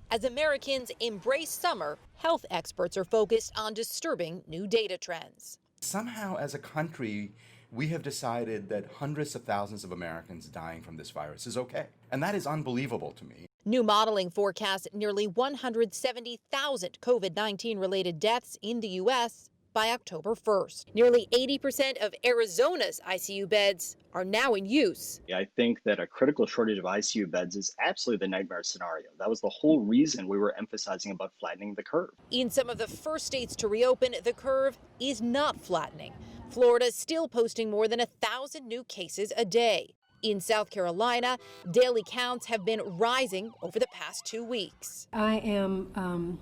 As Americans embrace summer, health experts are focused on disturbing new data trends. Somehow, as a country, we have decided that hundreds of thousands of Americans dying from this virus is okay. And that is unbelievable to me. New modeling forecasts nearly 170,000 COVID-19 related deaths in the U.S. by October 1st. Nearly 80% of Arizona's ICU beds are now in use. I think that a critical shortage of ICU beds is absolutely the nightmare scenario. That was the whole reason we were emphasizing about flattening the curve. In some of the first states to reopen, the curve is not flattening. Florida's still posting more than 1,000 new cases a day. In South Carolina, daily counts have been rising over the past 2 weeks. I am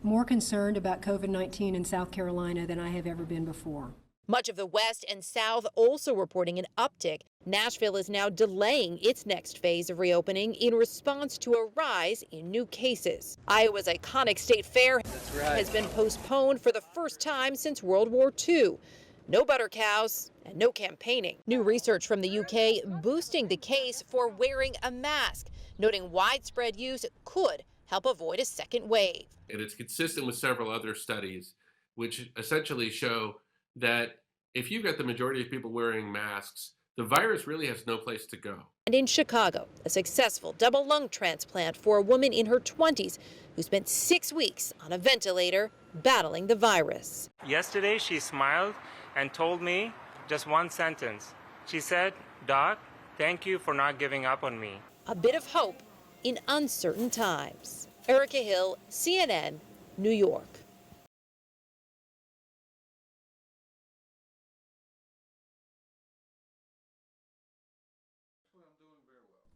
more concerned about COVID-19 in South Carolina than I have ever been before. Much of the West and South also reporting an uptick. Nashville is now delaying its next phase of reopening in response to a rise in new cases. Iowa's iconic state fair has been postponed for the first time since World War II. No butter cows and no campaigning. New research from the UK boosting the case for wearing a mask, noting widespread use could help avoid a second wave. And it's consistent with several other studies, which essentially show that if you've got the majority of people wearing masks, the virus really has no place to go. And in Chicago, a successful double lung transplant for a woman in her 20s who spent 6 weeks on a ventilator battling the virus. Yesterday, she smiled and told me just one sentence. She said, "Doc, thank you for not giving up on me." A bit of hope in uncertain times. Erica Hill, CNN, New York.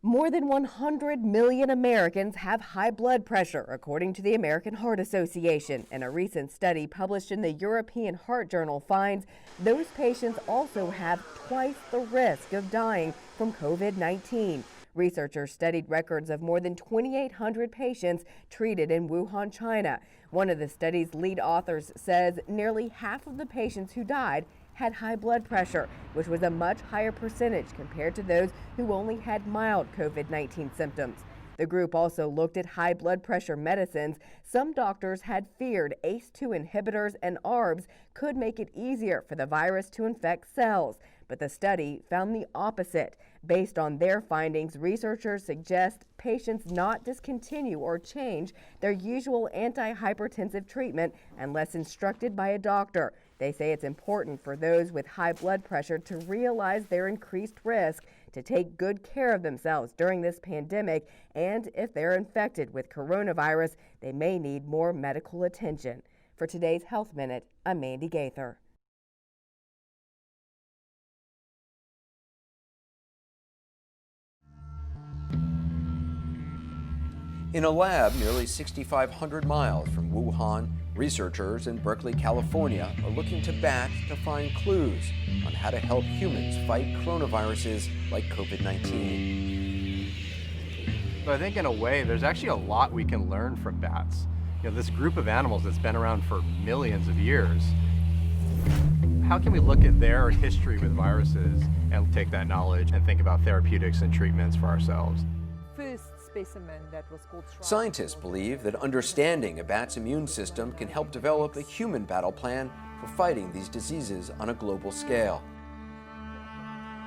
More than 100 million Americans have high blood pressure, according to the American Heart Association. And a recent study published in the European Heart Journal finds those patients also have twice the risk of dying from COVID-19. Researchers studied records of more than 2,800 patients treated in Wuhan, China. One of the study's lead authors says nearly half of the patients who died had high blood pressure, which was a much higher percentage compared to those who only had mild COVID-19 symptoms. The group also looked at high blood pressure medicines. Some doctors had feared ACE2 inhibitors and ARBs could make it easier for the virus to infect cells, but the study found the opposite. Based on their findings, researchers suggest patients not discontinue or change their usual antihypertensive treatment unless instructed by a doctor. They say it's important for those with high blood pressure to realize their increased risk, to take good care of themselves during this pandemic, and if they're infected with coronavirus, they may need more medical attention. For today's Health Minute, I'm Mandy Gaither. In a lab nearly 6,500 miles from Wuhan, researchers in Berkeley, California are looking to bats to find clues on how to help humans fight coronaviruses like COVID-19. So I think in a way, there's actually a lot we can learn from bats. You know, this group of animals that's been around for millions of years, how can we look at their history with viruses and take that knowledge and think about therapeutics and treatments for ourselves? Scientists believe that understanding a bat's immune system can help develop a human battle plan for fighting these diseases on a global scale.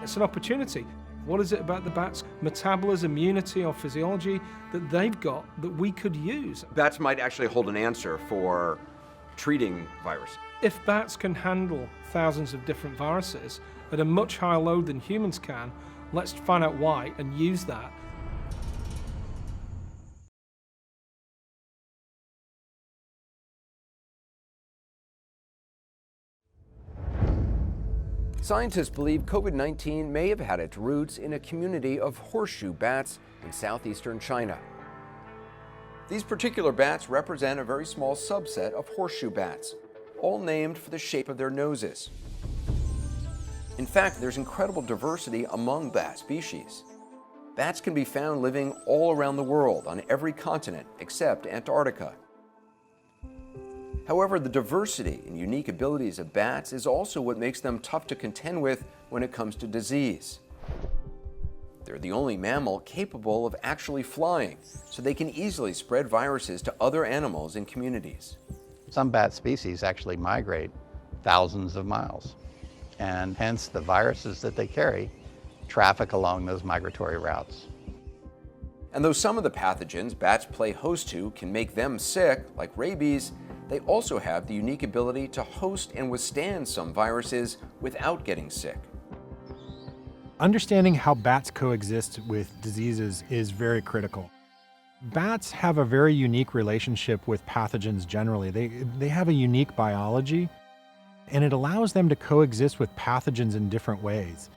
It's an opportunity. What is it about the bat's metabolism, immunity, or physiology that they've got that we could use? Bats might actually hold an answer for treating virus. If bats can handle thousands of different viruses at a much higher load than humans can, let's find out why and use that. Scientists believe COVID-19 may have had its roots in a community of horseshoe bats in southeastern China. These particular bats represent a very small subset of horseshoe bats, all named for the shape of their noses. In fact, there's incredible diversity among bat species. Bats can be found living all around the world on every continent except Antarctica. However, the diversity and unique abilities of bats is also what makes them tough to contend with when it comes to disease. They're the only mammal capable of actually flying, so they can easily spread viruses to other animals and communities. Some bat species actually migrate thousands of miles, and hence the viruses that they carry traffic along those migratory routes. And though some of the pathogens bats play host to can make them sick, like rabies, they also have the unique ability to host and withstand some viruses without getting sick. Understanding how bats coexist with diseases is very critical. Bats have a very unique relationship with pathogens generally. They have a unique biology, and it allows them to coexist with pathogens in different ways.